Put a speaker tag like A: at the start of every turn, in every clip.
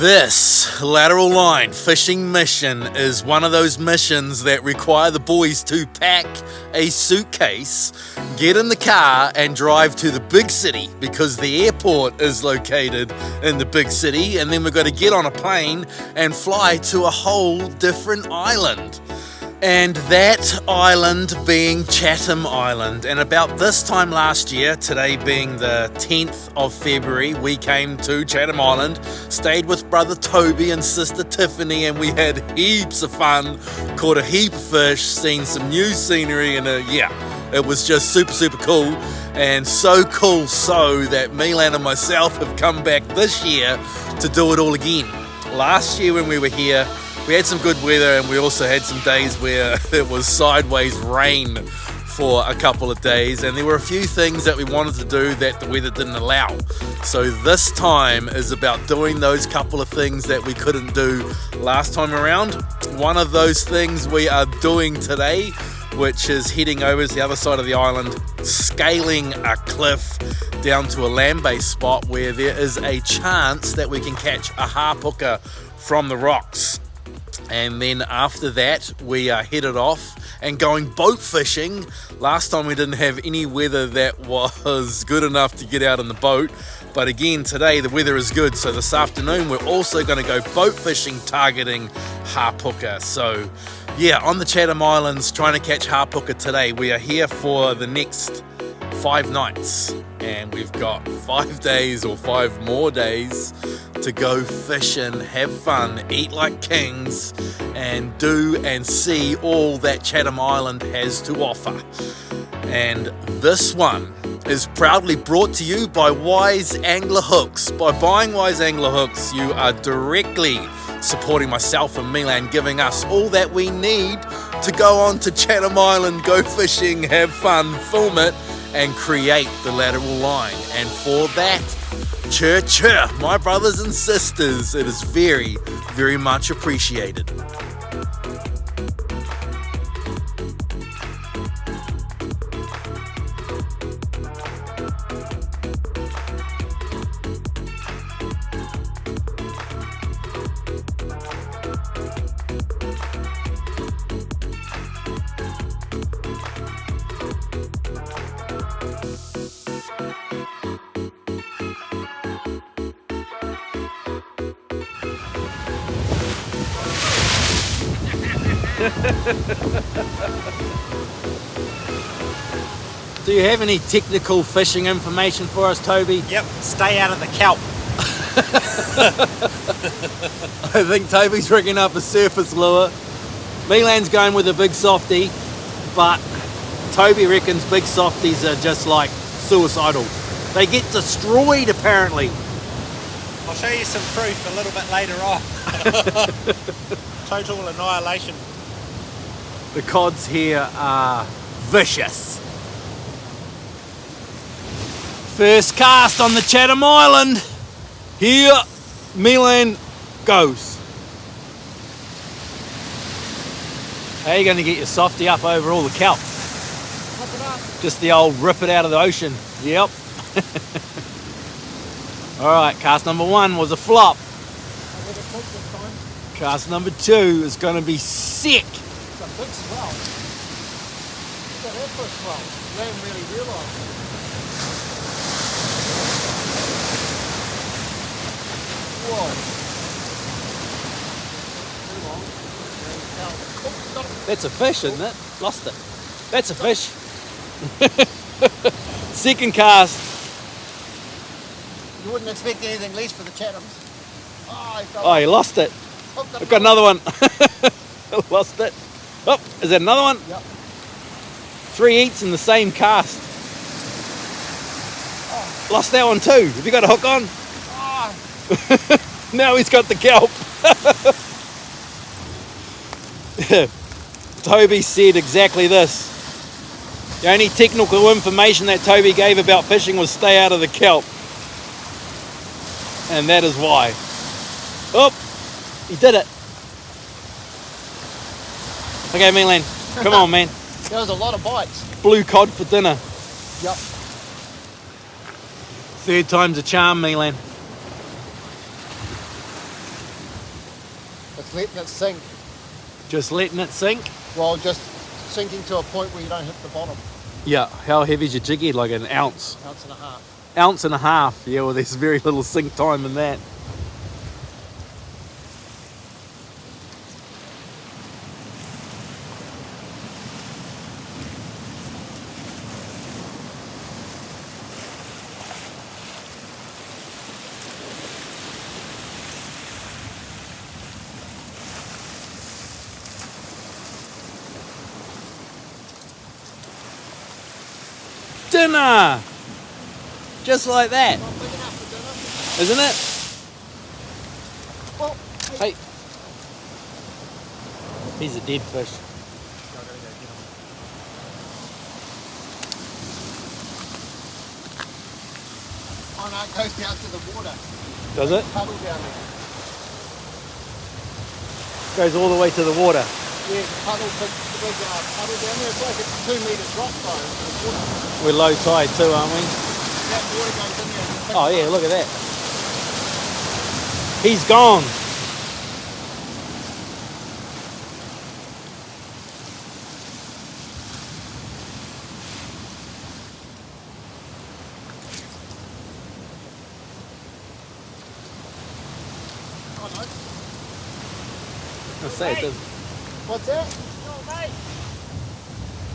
A: This lateral line fishing mission is one of those missions that require the boys to pack a suitcase, get in the car and drive to the big city because the airport is located in the big city, and then we've got to get on a plane and fly to a whole different island. And that island being Chatham Island. And about this time last year, today being the 10th of February, we came to Chatham Island, stayed with brother Toby and sister Tiffany, and we had heaps of fun, caught a heap of fish, seen some new scenery, and it was just super cool. And so cool so that Milan and myself have come back this year to do it all again. Last year when we were here, we had some good weather, and we also had some days where it was sideways rain for a couple of days, and there were a few things that we wanted to do that the weather didn't allow. So this time is about doing those couple of things that we couldn't do last time around. One of those things we are doing today, which is heading over to the other side of the island, scaling a cliff down to a land-based spot where there is a chance that we can catch a hapuka from the rocks. And then after that, we are headed off and going boat fishing. Last time we didn't have any weather that was good enough to get out in the boat. But again, today the weather is good. So this afternoon, we're also going to go boat fishing targeting hapuka. So yeah, on the Chatham Islands, trying to catch hapuka today. We are here for the next 5 nights. And we've got 5 days or 5 more days to go fishing, have fun, eat like kings, and do and see all that Chatham Island has to offer. And this one is proudly brought to you by Wise Angler Hooks. By buying Wise Angler Hooks, you are directly supporting myself and Milan, giving us all that we need to go on to Chatham Island, go fishing, have fun, film it, and create the lateral line. And for that, cheer, my brothers and sisters, it is very much appreciated.
B: Do you have any technical fishing information for us, Toby?
C: Yep, stay out of the kelp.
B: I think Toby's rigging up a surface lure. Milan's going with a big softie, but Toby reckons big softies are just like suicidal. They get destroyed apparently.
C: I'll show you some proof a little bit later on. Total annihilation.
B: The cods here are vicious. First cast on the Chatham Island. Here Milan goes. How are you going to get your softie up over all the kelp? Just the old rip it out of the ocean. Yep. Alright, cast number 1 was a flop. Cast number 2 is going to be sick.
D: It's a big swell. Look at that first swell. You haven't really realised it. Whoa.
B: That's a fish, isn't it? Lost it. That's a fish. Second cast.
D: You wouldn't expect anything less for the Chathams.
B: Oh, you lost it. I've got another one. Lost it. Oh, is that another one?
D: Yep.
B: 3 eats in the same cast. Oh. Lost that one too. Have you got a hook on?
D: Oh.
B: Now he's got the kelp. Toby said exactly this. The only technical information that Toby gave about fishing was stay out of the kelp. And that is why. Oh, he did it. Okay, Milan, come on, man.
D: There was a lot of bites.
B: Blue cod for dinner.
D: Yep.
B: Third time's a charm, Milan.
D: It's letting it sink.
B: Just letting it sink?
D: Well, just sinking to a point where you don't hit the bottom.
B: Yeah. How heavy's your jiggy? Like an ounce?
D: Ounce and a half.
B: Ounce and a half. Yeah, well, there's very little sink time in that. Dinner! Just like that,
D: Not big enough for dinner.
B: isn't it?
D: Well,
B: Hey. He's a dead fish.
D: oh no, it goes down to the water.
B: Does it?
D: Puddle down there.
B: Goes all the way to the water.
D: Yeah, puddle, big puddle down there. It's like a 2 metre drop though. The water.
B: We're low tide too, aren't we?
D: That water goes in there. And
B: Oh yeah, look at that. He's gone.
D: Oh no.
B: I say it does.
D: What's that?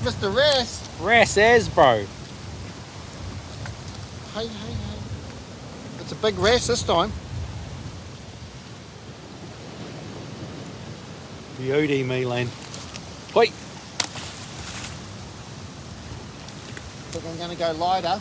D: Mr. Rest.
B: Rass as, bro.
D: Hey. It's a big rest this time.
B: Beauty, Milan. Wait.
D: I think I'm going to go lighter.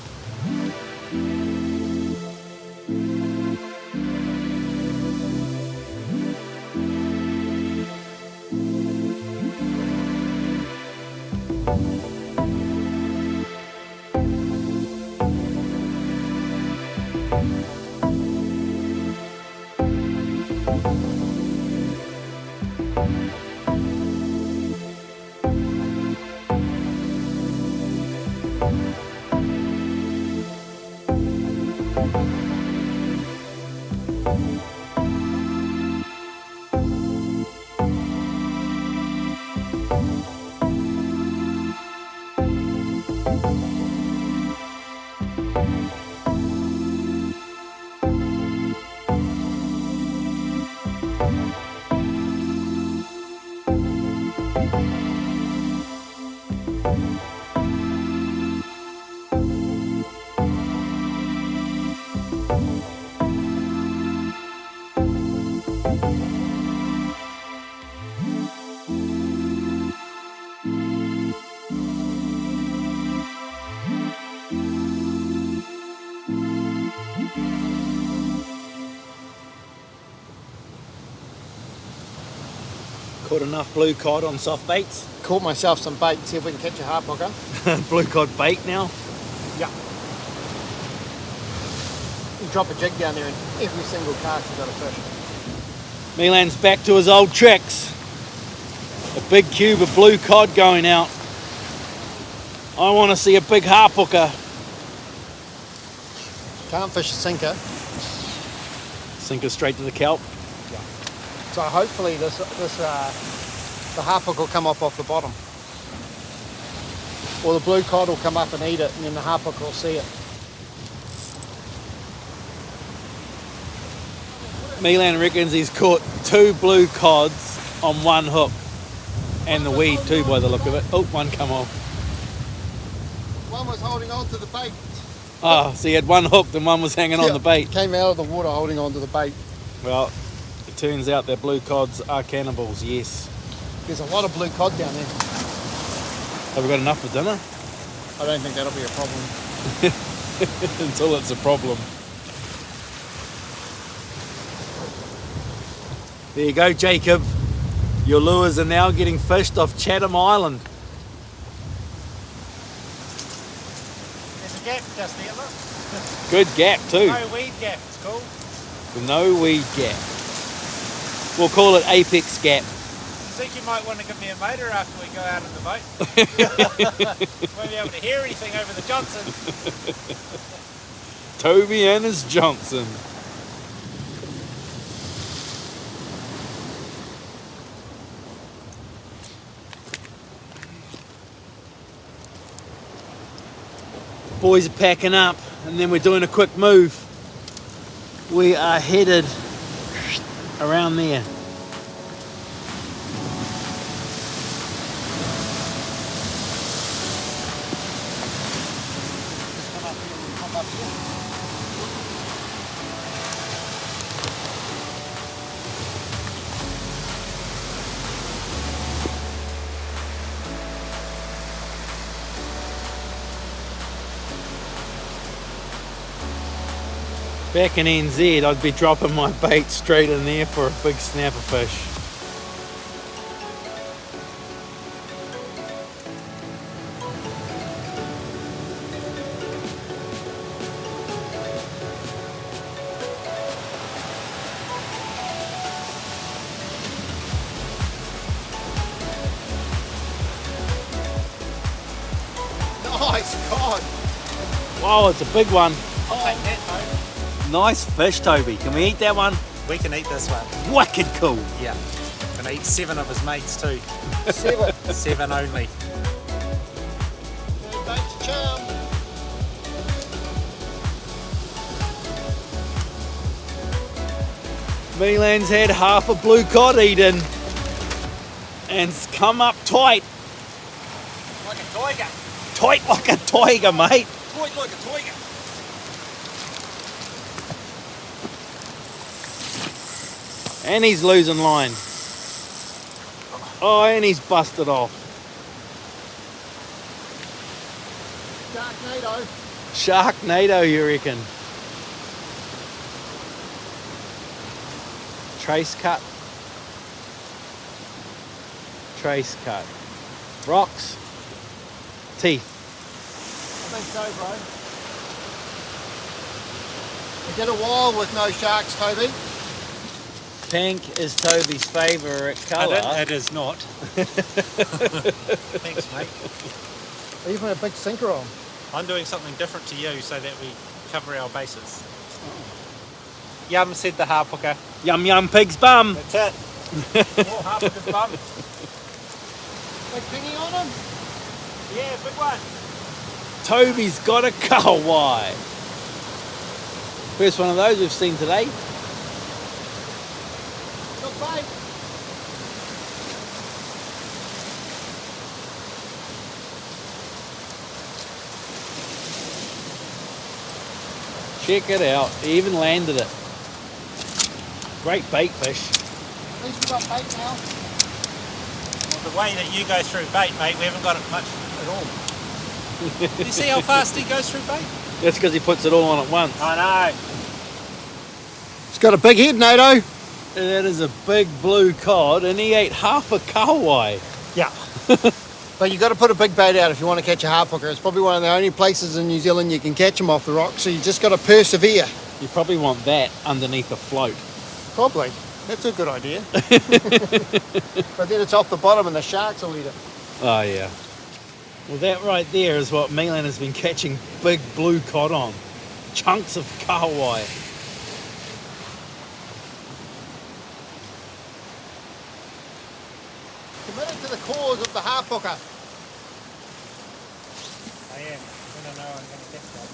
B: Caught enough blue cod on soft baits.
D: Caught myself some bait, see if we can catch a Hapuka.
B: Blue cod bait now.
D: Yeah. You drop a jig down there and every single cast has got a fish.
B: Milan's back to his old tricks. A big cube of blue cod going out. I want to see a big Hapuka.
D: Can't fish a sinker.
B: Sink her straight to the kelp.
D: So hopefully the Hapuka will come up off the bottom. Or the blue cod will come up and eat it and then the Hapuka will see it.
B: Milan reckons he's caught 2 blue cods on 1 hook. And the weed too by the look of it. Oh, one come off.
D: One was holding on to the bait.
B: Oh, so he had 1 hooked and 1 was hanging on the bait.
D: Came out of the water holding on to the bait.
B: Well, it turns out that blue cods are cannibals, yes.
D: There's a lot of blue cod down there.
B: Have we got enough for dinner?
D: I don't think that'll be a problem.
B: Until it's a problem. There you go, Jacob. Your lures are now getting fished off Chatham Island.
C: There's a gap just there, look.
B: Good gap too.
C: No weed gap, it's called.
B: No weed gap. We'll call it Apex Gap.
C: I think you might want to give me a motor after we go out in the boat. Won't be able to hear anything over the Johnson.
B: Toby and his Johnson. Boys are packing up, and then we're doing a quick move. We are headed around there. Back in NZ, I'd be dropping my bait straight in there for a big snapper fish.
D: Nice God.
B: Wow, it's a big one.
C: I'll take that, Toby.
B: Nice fish, Toby. Can we eat that one?
C: We can eat this one.
B: Wicked cool.
C: Yeah. Can eat 7 of his mates too.
D: 7.
C: 7 only.
D: Third bait's a charm.
B: MILAN'S had half a blue cod eaten and it's come up tight.
C: Like a tiger.
B: Tight like a tiger, mate.
C: Tight like a tiger.
B: And he's losing line. Oh, and he's busted off.
D: Sharknado.
B: Sharknado, you reckon? Trace cut. Trace cut. Rocks. Teeth.
D: I think so, bro. We did a while with no sharks, Toby.
B: Pink is Toby's favourite colour.
C: It is not. Thanks, mate.
D: Are you putting a big sinker on?
C: I'm doing something different to you so that we cover our bases. Yum, said the Hapuka.
B: Yum yum pig's bum.
C: That's it. More Hapuka's bum.
D: Big pingy on him?
C: Yeah, big one.
B: Toby's got a kahawai. First one of those we've seen today.
D: Good bait.
B: Check it out. He even landed it. Great bait fish.
D: At least we got bait now.
C: Well, the way that you go through bait, mate, we haven't got it much at all. You see how fast he goes through bait?
B: That's because he puts it all on at once.
C: I know.
D: It's got a big head, Nato.
B: That is a big blue cod, and he ate half a kahawai.
D: Yeah. But you got to put a big bait out if you want to catch a Hapuka. It's probably one of the only places in New Zealand you can catch them off the rocks, so you just got to persevere.
B: You probably want that underneath a float.
D: Probably. That's a good idea. But then it's off the bottom and the sharks will eat it.
B: Oh yeah. Well, that right there is what MILAN has been catching big blue cod on. Chunks of kahawai.
D: Committed to the cause of the Hapuka.
C: I am. I don't know I'm going to catch that.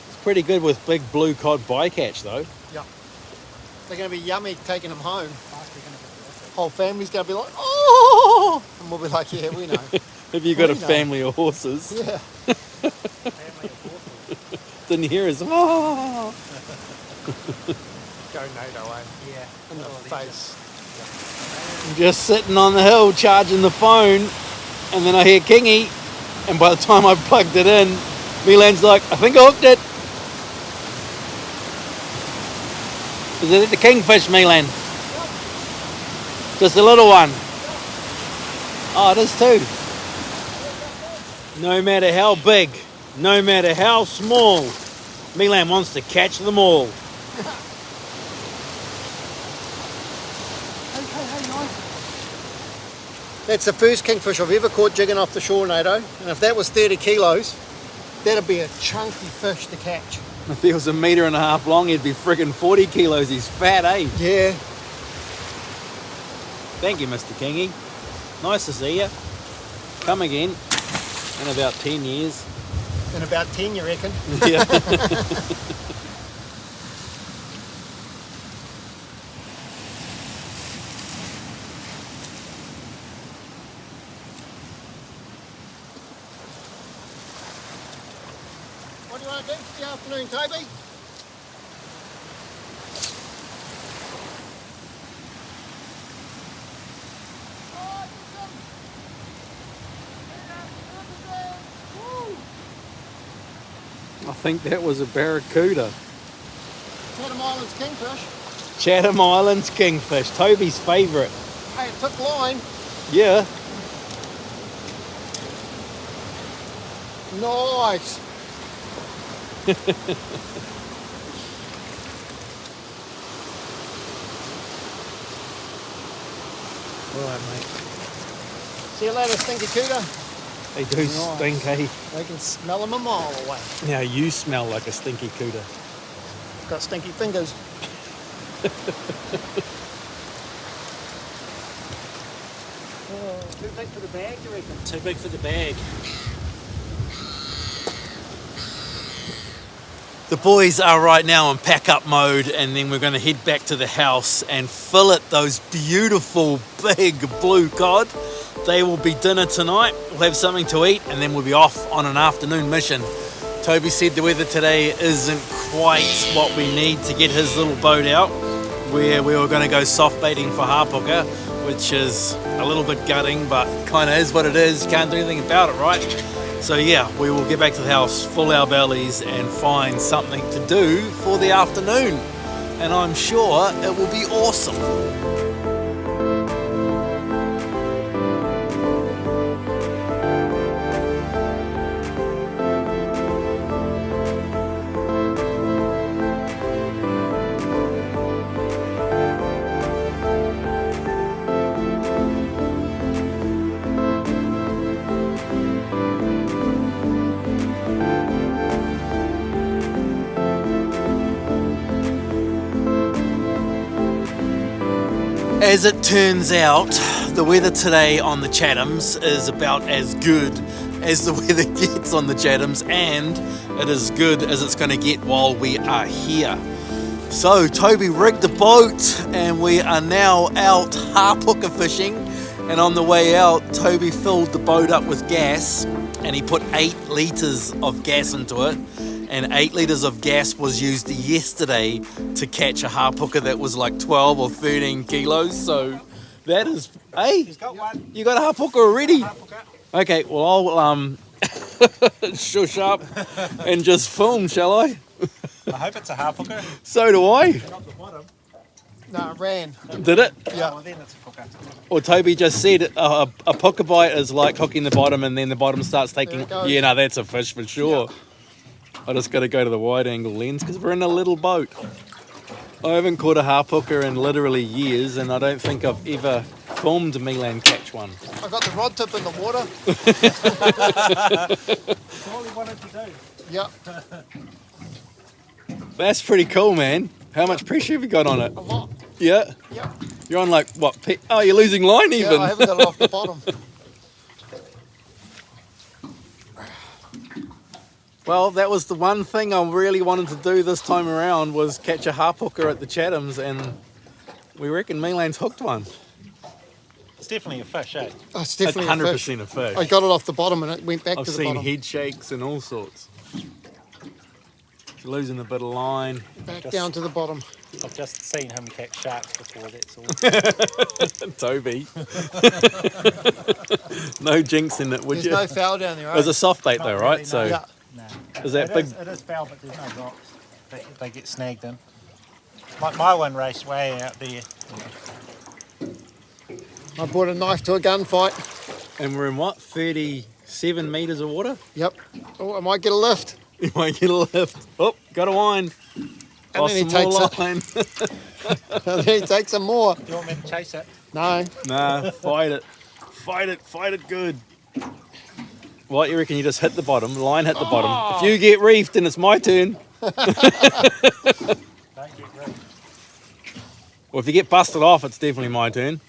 B: It's pretty good with big blue cod bycatch though.
D: Yeah. They're going to be yummy taking them home.
C: Fast, we're going to get the
D: Whole family's going to be like, oh! And we'll be like, yeah, we know.
B: Have you got a
D: We know.
B: family of horses?
D: Yeah.
C: family of horses.
B: Didn't hear us. Oh!
D: Go Nato, eh?
C: Yeah.
D: In the face.
B: I'm just sitting on the hill charging the phone, and then I hear Kingy, and by the time I plugged it in, MILAN'S like, I think I hooked it. Is it the kingfish, MILAN? Just a little one. Oh, it is too. No matter how big, no matter how small, MILAN wants to catch them all.
D: That's the first kingfish I've ever caught jigging off the shore, Nato. And if that was 30 kilos, that'd be a chunky fish to catch.
B: If he was 1.5 meters long, he'd be friggin' 40 kilos. He's fat, eh?
D: Yeah.
B: Thank you, Mr. Kingy. Nice to see you. Come again in about 10 years.
D: In about 10, you reckon?
B: Yeah.
D: What do you want to do for the afternoon, Toby?
B: I think that was a barracuda.
D: Chatham Islands kingfish.
B: Chatham Islands kingfish, Toby's favourite.
D: Hey, it took line.
B: Yeah.
D: Nice.
B: Right, mate.
D: See you later, stinky cooter.
B: They do stink, eh?
D: They can smell them a mile away.
B: Now you smell like a stinky cooter.
D: Got stinky fingers. Too big for the bag, you reckon?
C: Too big for the bag.
A: The boys are right now in pack-up mode, and then we're going to head back to the house and fillet those beautiful big blue cod. They will be dinner tonight. We'll have something to eat, and then we'll be off on an afternoon mission. Toby said the weather today isn't quite what we need to get his little boat out, where we were going to go soft baiting for Hapuka, which is a little bit gutting, but kind of is what it is. Can't do anything about it, right? So yeah, we will get back to the house, fill our bellies, and find something to do for the afternoon. And I'm sure it will be awesome. As it turns out, the weather today on the Chathams is about as good as the weather gets on the Chathams, and it is good as it's going to get while we are here. So Toby rigged the boat and we are now out Hapuka fishing, and on the way out Toby filled the boat up with gas and he put 8 litres of gas into it. And 8 litres of gas was used yesterday to catch a Hapuka that was like 12 or 13 kilos. So that is, hey,
C: He's got one.
A: you got a Hapuka already?
C: Hapuka.
A: Okay, well I'll shush up and just film, shall I?
C: I hope it's a Hapuka.
A: So do I.
C: Not the bottom.
D: No, it ran.
A: Did it?
D: Yeah.
C: Oh, well, then it's a puka.
A: Or Toby just said a puka bite is like hooking the bottom and then the bottom starts taking.
D: There it goes.
A: Yeah, no, that's a fish for sure. I just got to go to the wide angle lens because we're in a little boat. I haven't caught a Hapuka in literally years, and I don't think I've ever filmed Milan catch one.
D: I got the rod tip in the water.
C: That's all he wanted to do.
D: Yep.
A: That's pretty cool, man. How much pressure have you got on it?
D: A lot.
A: Yeah?
D: Yep.
A: You're on like, what? Oh, you're losing line even.
D: Yeah, I haven't got it off the bottom.
A: Well, that was the one thing I really wanted to do this time around, was catch a Hapuka at the Chathams, and we reckon Milan's hooked one.
C: It's definitely a fish, eh?
D: Oh, it's definitely
A: It's 100%
D: a fish.
A: a fish.
D: I got it off the bottom and it went back
A: I've
D: to the
A: seen
D: bottom.
A: head shakes and all sorts. Losing a bit of line.
D: Back down to the bottom.
C: I've just seen him catch sharks before, that's all.
A: Toby. No jinxing it, would
D: There's
A: you?
D: no foul down there,
A: It was
D: eh?
A: a soft bait
C: Not
A: though,
C: really,
A: right?
C: no.
A: So
D: Yeah.
C: No.
A: Is that big?
C: It is foul, but there's no rocks. They get snagged in. My one raced way out there.
D: I brought a knife to a gunfight.
A: And we're in what? 37 metres of water?
D: Yep. Oh, I might get a lift.
A: You might get a lift. Oh, got a wind.
D: And then he takes it.
A: line.
D: And then he takes some more.
C: Do you want me to chase it?
D: No.
A: Nah, fight it. Fight it good. What, you reckon you just hit the bottom, line hit the bottom. If you get reefed, then it's my turn.
C: Don't get ready.
A: Well, if you get busted off, it's definitely my turn.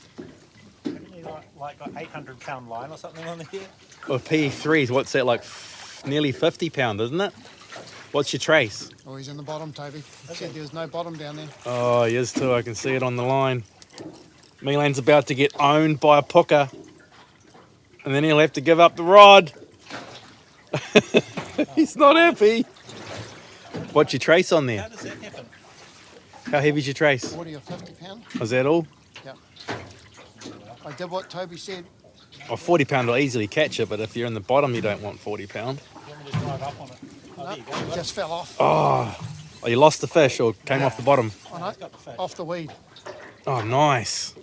C: Haven't you like got 800-pound line or something on here?
A: Or P3s, what's that, like
B: nearly 50 pound, isn't it? What's your trace?
D: Oh, he's in the bottom, Toby. He said there was no bottom down there.
B: Oh, he is too. I can see it on the line. MILAN'S about to get owned by a Hapuka. And then he'll have to give up the rod. He's not happy. What's your trace on there?
C: How does that happen?
B: How heavy's your trace?
D: 40 or 50 pound.
B: Is that all?
D: Yep. I did what Toby said.
B: Oh, 40 pound will easily catch it, but if you're in the bottom, you don't want 40 pound.
C: You want me to drive up on it? Oh, there you go.
D: It just fell off.
B: Oh, you lost the fish or came off the bottom?
D: Oh, no,
C: Got the fish.
D: off the weed.
B: Oh, nice.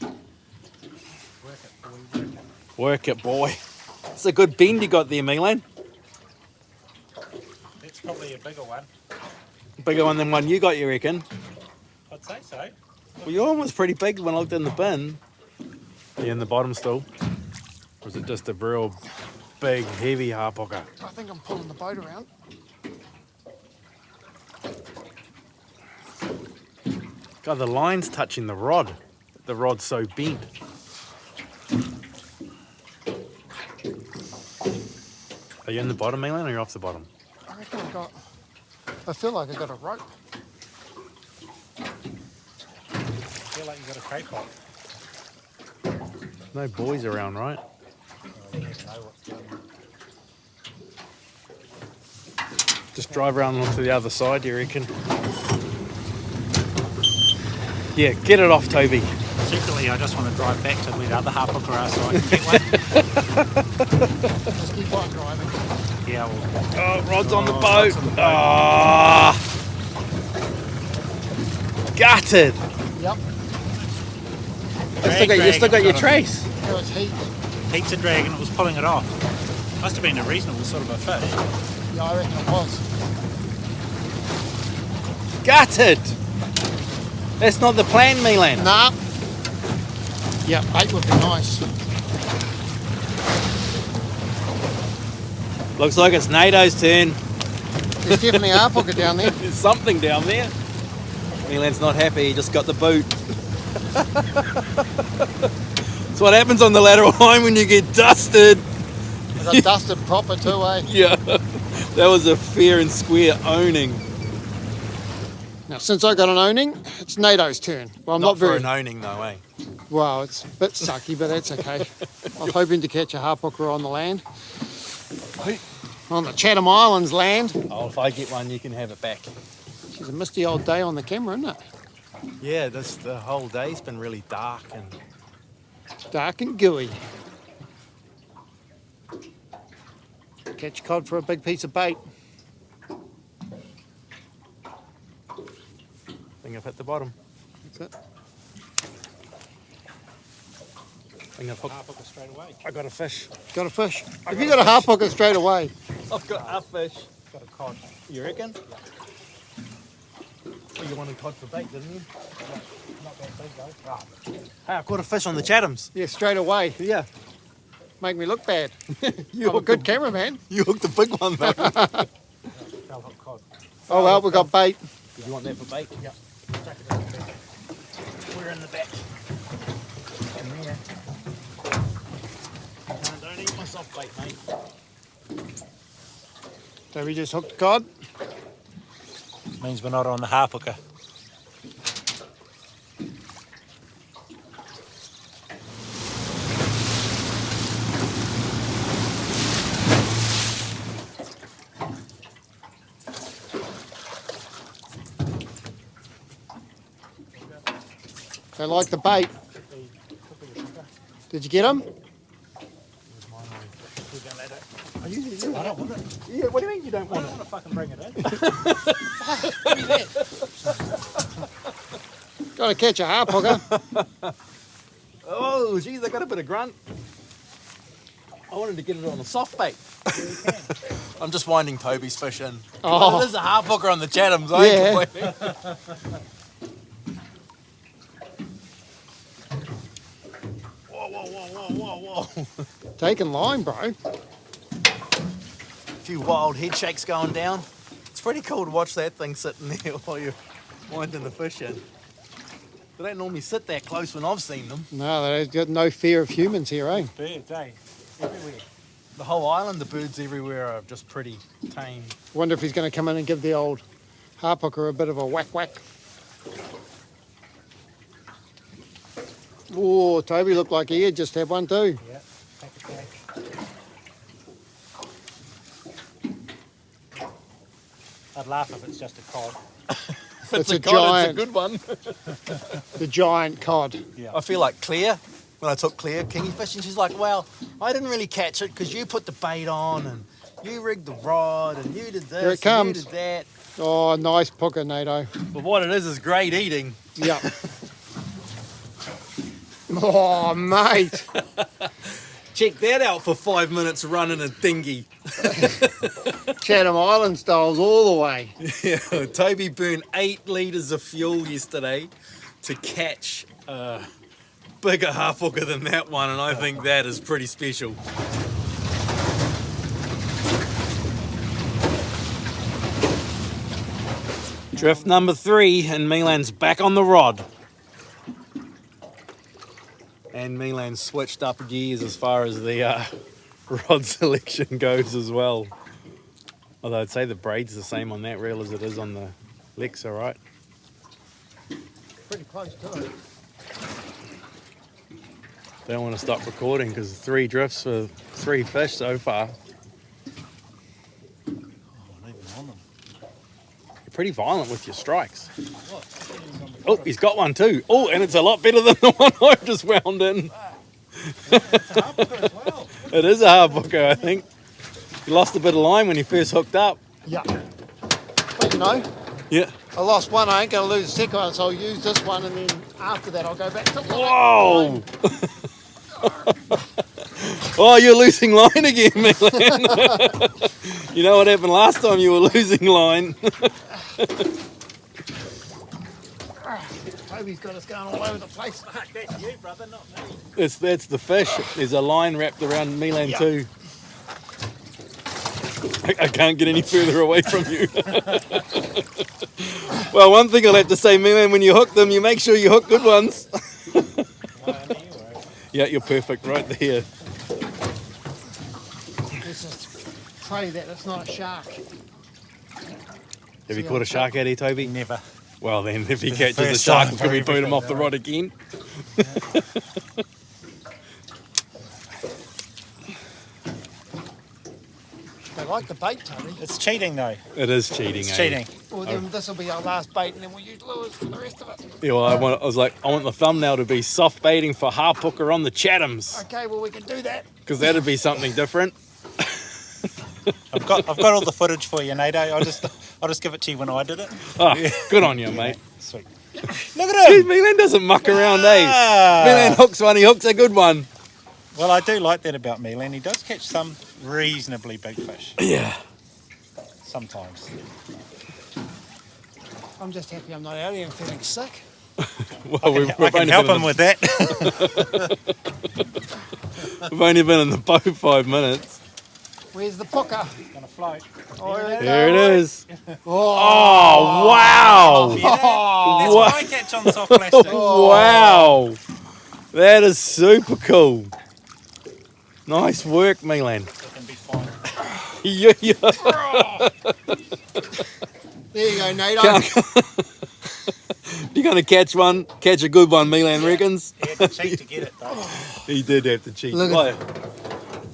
C: Work it, boy, work it.
B: Work it, boy. It's a good bend you got there, MILAN.
C: That's probably a bigger one.
B: Bigger one than one you got, you reckon?
C: I'd say so.
B: Well, your one was pretty big when I looked in the bin. Are you in the bottom still? Or is it just a real big, heavy Hapuka?
D: I think I'm pulling the boat around.
B: God, the line's touching the rod. The rod's so bent. Are you in the bottom, MILAN, or you're off the bottom?
D: I reckon I feel like I got a rope.
C: I feel like you got a crate pot.
B: No boys around, right?
C: You never know what's going on.
B: Just drive around onto the other side, you reckon? Yeah, get it off, Toby.
C: Secretly, I just want to drive back to where the other Hapuka are so I can get one.
D: Just keep on driving.
C: Yeah, well,
B: Oh, rod's on the boat.
C: rod's on the boat.
B: Ah, gutted.
D: Yep.
B: You still got your trace.
D: There was heat.
C: heaps of drag and it was pulling it off. Must have been a reasonable sort of a fish.
D: Yeah, I reckon it was.
B: Gutted. That's not the plan, MILAN.
D: Nah. Yeah, 8 would be nice.
B: Looks like it's NATO's turn.
D: There's definitely a Hapuka down there.
B: There's something down there. MILAN's not happy, he just got the boot. That's what happens on the lateral line when you get dusted.
D: I got dusted proper too, eh?
B: Yeah, that was a fair and square owning.
D: Now, since I got an owning, it's NATO's turn. Well, I'm not
A: for
D: very...
A: an owning though, eh?
D: Well, it's a bit sucky, but that's okay. I'm hoping to catch a Hapuka on the land. On the Chatham Islands land.
B: Oh, if I get one, you can have it back.
D: It's a misty old day on the camera, isn't it?
B: Yeah, the whole day's been really dark and
D: Dark and gooey. Catch cod for a big piece of bait.
B: I think I've hit the bottom.
D: That's it.
B: I think I've hooked.
C: Hapuka straight away.
B: I got a fish.
D: Got a fish. If you got a Hapuka straight away.
B: I've got a fish.
C: Got a cod.
B: You reckon? Well, you wanted cod for bait, didn't you?
C: Not that big though.
B: Hey, I caught a fish on the Chathams.
D: Yeah, straight away.
B: Yeah.
D: Make me look bad.
B: You
D: I'm a good cameraman.
B: You hooked a big one though.
C: Fell hook cod.
D: Oh well, we got bait.
B: Did you want that for bait?
C: Yep. Chuck it in the back.
B: We're in the back.
C: In there.
B: Don't eat my soft bait, mate.
D: So we just hooked cod.
C: Means we're not on the Hapuka.
D: They like the bait. Did you get them?
B: Are you?
C: I don't want it.
B: Yeah. What do you mean you don't
C: I
B: want
C: don't want to fucking bring it in.
D: Got to catch a Hapuka.
B: Oh, geez, I got a bit of grunt. I wanted to get it on a soft bait.
A: I'm just winding Toby's fish in.
D: Oh.
A: There's a Hapuka on the Chathams, eh?
D: Yeah.
A: Completely. Whoa.
D: Taking line, bro.
A: A few wild head shakes going down. It's pretty cool to watch that thing sitting there while you're winding the fish in. They don't normally sit that close when I've seen them.
D: No, they've got no fear of humans here, eh?
C: Birds, eh? Everywhere.
B: The whole island, the birds everywhere are just pretty tame.
D: Wonder if he's going to come in and give the old Hapuka a bit of a whack whack. Oh, Toby looked like he had just had one too.
C: Yeah, take it back. I'd laugh if it's just a cod.
D: It's a
B: cod,
D: giant,
B: it's a good one.
D: the giant cod.
C: Yeah.
B: I feel like Claire, when I took Claire kingy fishing, she's like, well, I didn't really catch it because you put the bait on and you rigged the rod and you did this
D: Here it comes.
B: and you did that.
D: Oh, nice puka, Nato.
B: But what it is great eating.
D: Yeah. Oh, mate.
B: Check that out for 5 minutes running a dinghy.
D: Chatham Island styles all the way.
B: Yeah, Toby burned 8 litres of fuel yesterday to catch a bigger Hapuka than that one, and I think that is pretty special. Drift number 3, and MILAN'S back on the rod. And MILAN'S switched up gears as far as the rod selection goes as well. Although I'd say the braid's the same on that reel as it is on the Lexa, right?
D: Pretty close to it.
B: Don't want to stop recording because 3 drifts for 3 fish so far. You're pretty violent with your strikes. Oh, he's got one too. Oh, and it's a lot better than the one I just wound in. It is a Hapuka, I think. He lost a bit of line when he first hooked up.
D: Yeah. But you know,
B: Yeah.
D: I lost one, I ain't going to lose the second one, so I'll use this one and then after that I'll go back to
B: Whoa! Oh, you're losing line again, Milan. You know what happened last time you were losing line?
D: Toby's got us going all over the place.
C: That's you, brother, not me.
B: That's the fish. There's a line wrapped around Milan too. I can't get any further away from you. Well, one thing I'll have to say, Milan, when you hook them, you make sure you hook good ones. Yeah, you're perfect right there.
D: Let's just pray that it's not a shark.
B: Have you caught a shark out here, Toby?
C: Never.
B: Well then, if he
C: The
B: catches a
C: first
B: shark,
C: time
B: can we
C: for
B: boot him off the
C: everything,
B: rod again?
D: They like the bait, Toby.
C: It's cheating though.
B: It is cheating,
C: It's
B: eh?
C: cheating.
D: Well, then this will be our last bait and then we'll use lures for the rest of it.
B: Yeah, well, I was like, I want the thumbnail to be soft baiting for Hapuka on the Chathams,
D: Okay, well we can do that.
B: because that'd be something different.
C: I've got all the footage for you, Nato. I'll just give it to you when I did it.
B: Oh, good on you, mate.
C: Sweet. Look at him.
B: Milan doesn't muck around, eh?
C: Ah.
B: Milan hooks one, he hooks a good one.
C: Well, I do like that about Milan. He does catch some reasonably big fish
B: Yeah.
C: sometimes.
D: I'm just happy I'm not out here and feeling sick.
B: Well, we've
C: I can
B: only
C: help
B: been
C: him
B: in
C: with that.
B: we've only been in the boat 5 minutes.
D: Where's the puka?
C: Gonna float.
D: Oh,
B: There it is.
D: Oh,
B: Oh, wow.
C: See that? That's
B: What?
C: what I catch on soft plastic.
B: Wow. That is super cool. Nice work, Milan.
C: It can be fine.
B: Yeah, yeah.
D: there you go, Nato.
B: You're going to catch a good one, Milan reckons.
C: He had to cheat to get it though.
B: He did have to cheat.
D: Look at
B: Why?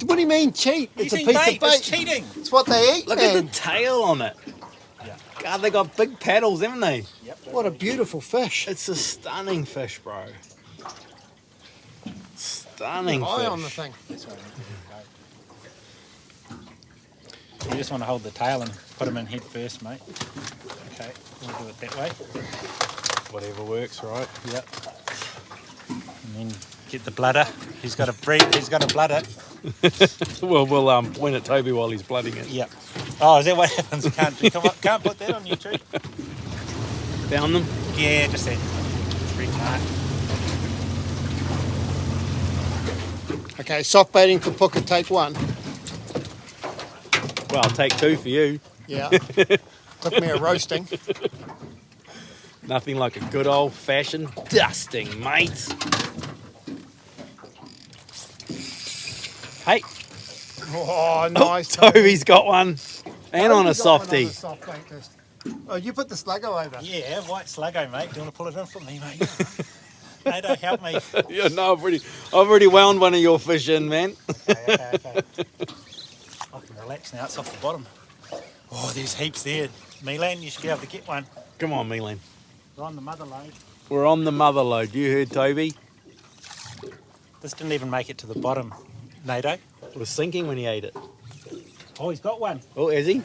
D: What do you mean cheat? It's a
C: Eating
D: piece
C: bait.
D: of bait.
C: It's cheating.
D: It's what they eat,
B: Look
D: man.
B: at the tail on it.
C: Yeah.
B: God, they got big paddles, haven't they?
C: Yep.
D: What a beautiful fish.
B: It's a stunning fish, bro. Stunning
D: Eye
B: fish.
D: on the thing.
C: That's right. You just want to hold the tail and put him in head first, mate. Okay, we'll do it that way.
B: Whatever works, right?
C: Yep. And then get the bludder. He's got to breathe. He's got to bludder.
B: Well, we'll point at Toby while he's blooding it.
C: Yep. Oh, is that what happens? Can't put that on YouTube.
B: Down them.
C: Yeah, just that. Red mark.
D: Okay, soft baiting for puka, take 1.
B: Well, I'll take 2 for you.
D: Yeah. Took me a roasting.
B: Nothing like a good old-fashioned dusting, mate. Hey,
D: Oh, nice.
B: Toby's got one. And on a softie.
D: Oh, you put the sluggo over.
C: Yeah, white sluggo, mate. Do you want to pull it in for me, mate? Nato, help me.
B: Yeah, no, I've already wound one of your fish in, man.
C: Okay. I can relax now. It's off the bottom. Oh, there's heaps there. Milan, you should be able to get one.
B: Come on, Milan.
C: We're on the mother load.
B: We're on the mother load. You heard Toby?
C: This didn't even make it to the bottom, Nato.
B: It was sinking when he ate it.
C: Oh, he's got one.
B: Oh, is he?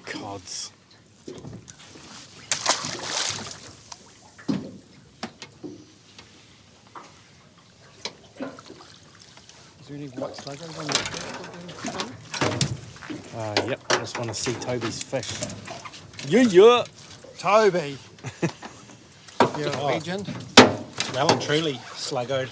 B: Cods.
D: Is there any white sluggos on the
B: Yep, I just want to see Toby's fish. Yeah.
D: Toby. You're a legend.
C: Well and truly sluggoed.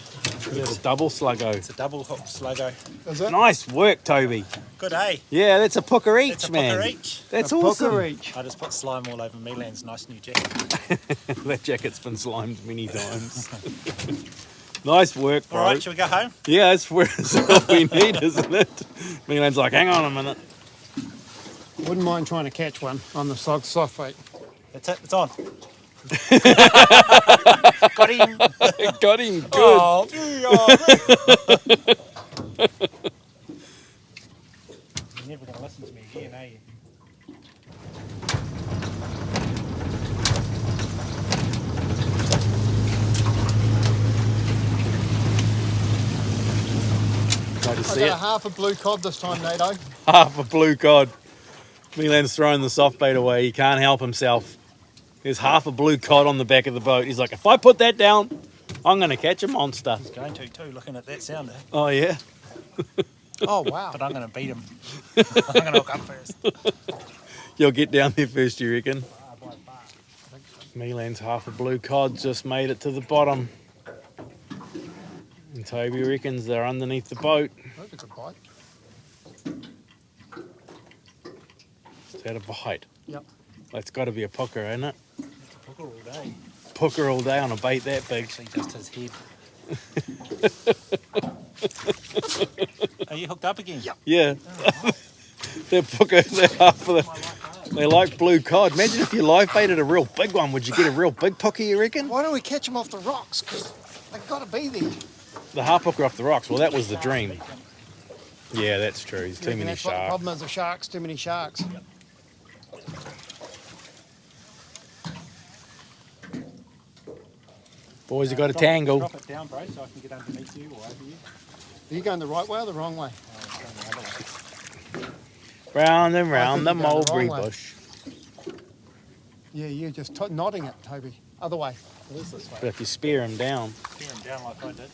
B: It's a double sluggo.
C: It's a double hook sluggo.
D: Is it?
B: Nice work, Toby.
C: Good, eh?
B: Yeah, that's a pooker each,
C: It's a
B: man.
C: pooker each.
B: That's
D: A
B: awesome.
D: pooker each.
C: I just put slime all over Milan's nice new jacket.
B: That jacket's been slimed many times. Nice work, bro.
C: All right, shall we go home?
B: Yeah, that's all we need, isn't it? Milan's like, hang on a minute.
D: Wouldn't mind trying to catch one on the soft bait.
C: That's it. It's on. Got him.
B: Got him good.
C: Oh, you're never going to listen to me again, are you?
B: Glad to
D: I
B: see
D: got
B: it.
D: a half a blue cod this time, Nato.
B: Half a blue cod. Milan's throwing the soft bait away. He can't help himself. There's half a blue cod on the back of the boat. He's like, if I put that down, I'm going to catch a monster.
C: He's going to too, looking at that sounder.
B: Oh, yeah?
D: Oh, wow.
C: But I'm going to beat him. I'm going to hook up first.
B: You'll get down there first, you reckon? Milan's half a blue cod just made it to the bottom. And Toby reckons they're underneath the boat.
D: Look, it's a bite.
B: Is that a bite?
D: Yep.
B: That's got to be a pooker, isn't it?
C: It's a hooker all day.
B: Pooker all day on a bait that big.
C: Actually, just his head. Are you hooked up again? Yep.
B: Yeah. They're pooker, they're half of the... They like blue cod. Imagine if you live baited a real big one. Would you get a real big pooker, you reckon?
D: Why don't we catch them off the rocks? Because they've got to be there.
B: The Hapuka off the rocks. Well, that was the dream. Yeah, that's true. There's too many
D: That's what the
B: sharks.
D: problem is, the sharks, too many sharks.
B: Boys have got a tangle.
C: Drop it down, bro, so I can get underneath you or over you.
D: Are you going the right way or the wrong way?
C: Oh, it's going the other way.
B: Round and round the
D: you're going the
B: mulberry
D: wrong way.
B: bush.
D: Yeah, you're just nodding it, Toby. Other way.
C: It is this way.
B: But if you spear him down...
C: Steer him down like I did.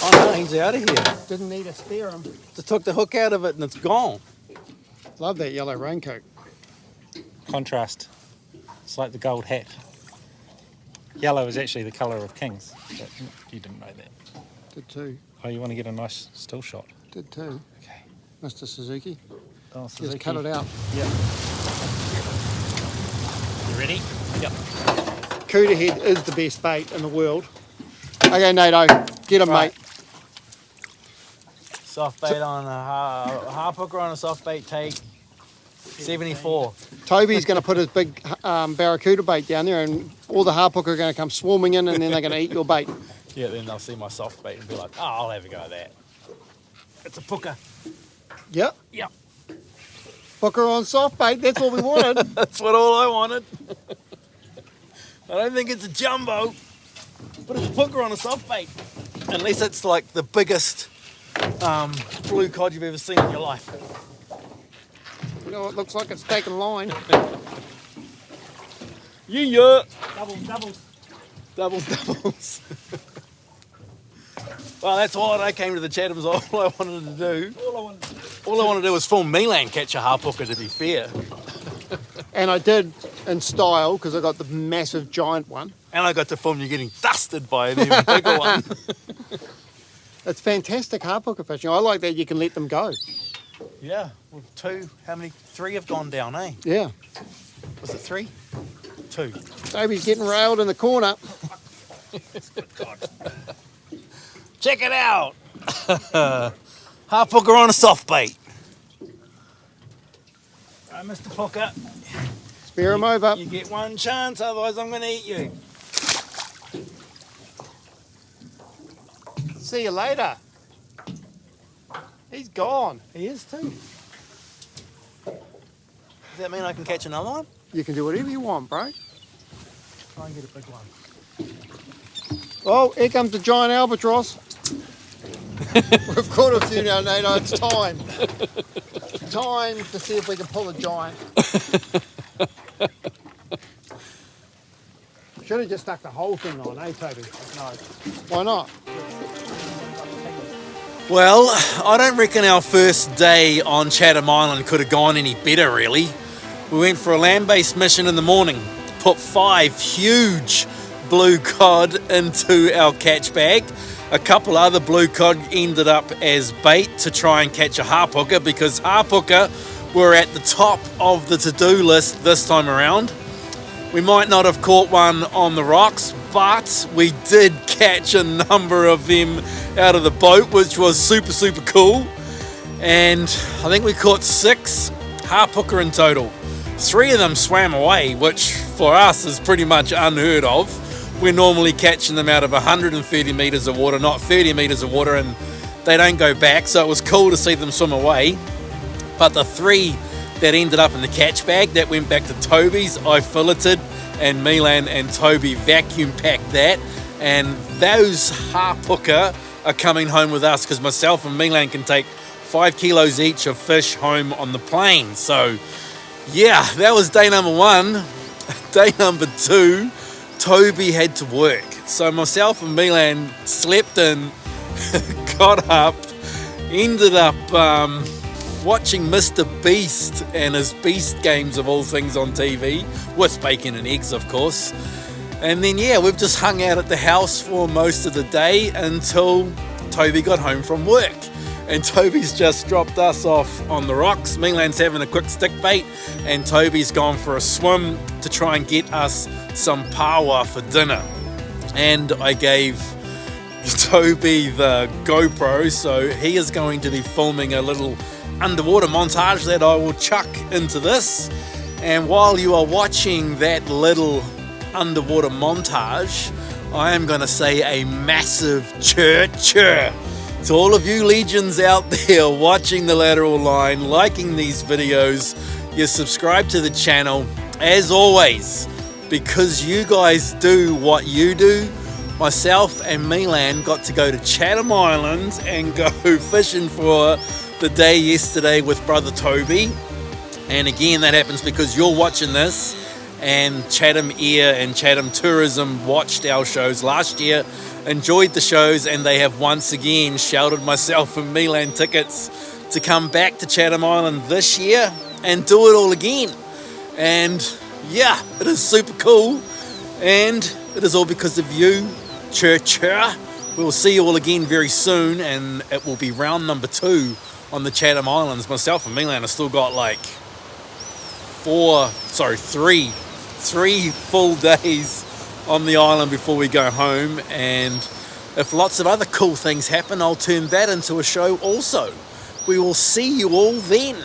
B: Oh no, he's out of here.
D: Didn't need to spear him.
B: Just took the hook out of it and it's gone.
D: Love that yellow raincoat.
C: Contrast. It's like the gold hat. Yellow is actually the colour of kings. But you didn't know that.
D: Did too.
C: Oh, you want to get a nice still shot?
D: Did too.
C: Okay.
D: Mr. Suzuki.
C: Oh,
D: Just cut it out.
C: Yep. You ready? Yep.
D: Cooter head is the best bait in the world. Okay, Nato. Get him,
C: Right.
D: mate.
B: Soft bait on a Hapuka on a soft bait take. 74.
D: Toby's going to put his big barracuda bait down there and all the Hapuka are going to come swarming in and then they're going to eat your bait.
B: Yeah, then they'll see my soft bait and be like, oh, I'll have a go at that. It's a pooker.
D: Yep.
B: Yep.
D: Hooker on soft bait. That's what we wanted.
B: That's what all I wanted. I don't think it's a jumbo, but it's a pooker on a soft bait. Unless it's like the biggest blue cod you've ever seen in your life.
D: You know, it looks like it's taking line.
B: Yeah.
C: Doubles.
B: Doubles. Well, that's all I came to the Chathams. All I wanted to do. All I wanted to do was film Milan catch a Hapuka, to be fair.
D: And I did in style because I got the massive giant one.
B: And I got to film you getting dusted by an even bigger one.
D: It's fantastic Hapuka fishing. I like that you can let them go.
B: Yeah, well, two. How many? 3 have gone down, eh?
D: Yeah.
B: Was it 3? 2.
D: Toby's getting railed in the corner.
B: Check it out. Hapuka on a soft bait. Right, Mr. Puka.
D: Spear him over.
B: You get one chance, otherwise I'm going to eat you.
D: See you later. He's gone.
B: He is too. Does that mean I can catch another one?
D: You can do whatever you want, bro.
B: Try and get a big one.
D: Oh, here comes the giant albatross. We've caught a few now, Nato. It's time. Time to see if we can pull a giant. Should have just stuck the whole thing on, eh, Toby?
B: No.
D: Why not?
A: Well, I don't reckon our first day on Chatham Island could have gone any better, really. We went for a land-based mission in the morning, put 5 huge blue cod into our catch bag. A couple other blue cod ended up as bait to try and catch a hapuka, because hapuka were at the top of the to-do list this time around. We might not have caught one on the rocks, but we did catch a number of them out of the boat, which was super cool. And I think we caught 6 hapuka in total. 3 of them swam away, which for us is pretty much unheard of. We're normally catching them out of 130 metres of water, not 30 metres of water, and they don't go back, so it was cool to see them swim away. But the 3 that ended up in the catch bag that went back to Toby's, I filleted, and Milan and Toby vacuum packed that, and those hapuka are coming home with us, because myself and Milan can take 5 kilos each of fish home on the plane. So yeah, that was day number 1. Day number 2, Toby had to work, so myself and Milan slept in, got up, ended up watching Mr. Beast and his Beast games of all things on TV, with bacon and eggs of course. And then yeah, we've just hung out at the house for most of the day until Toby got home from work. And Toby's just dropped us off on the rocks. Milan's having a quick stick bait, and Toby's gone for a swim to try and get us some pawa for dinner. And I gave Toby the GoPro, so he is going to be filming a little underwater montage that I will chuck into this. And while you are watching that little underwater montage, I am going to say a massive chir to all of you legends out there watching the Lateral Line, liking these videos. You subscribe to the channel. As always, because you guys do what you do, myself and Milan got to go to Chatham Islands and go fishing for the day yesterday with brother Toby. And again, that happens because you're watching this, and Chatham Air and Chatham Tourism watched our shows last year, enjoyed the shows, and they have once again shouted myself and Milan tickets to come back to Chatham Island this year and do it all again. And yeah, it is super cool, and it is all because of you. Chir. We'll see you all again very soon, and it will be round number 2 on the Chatham Islands. Myself and Milan have still got like 3 full days on the island before we go home, and if lots of other cool things happen, I'll turn that into a show also. We will see you all then.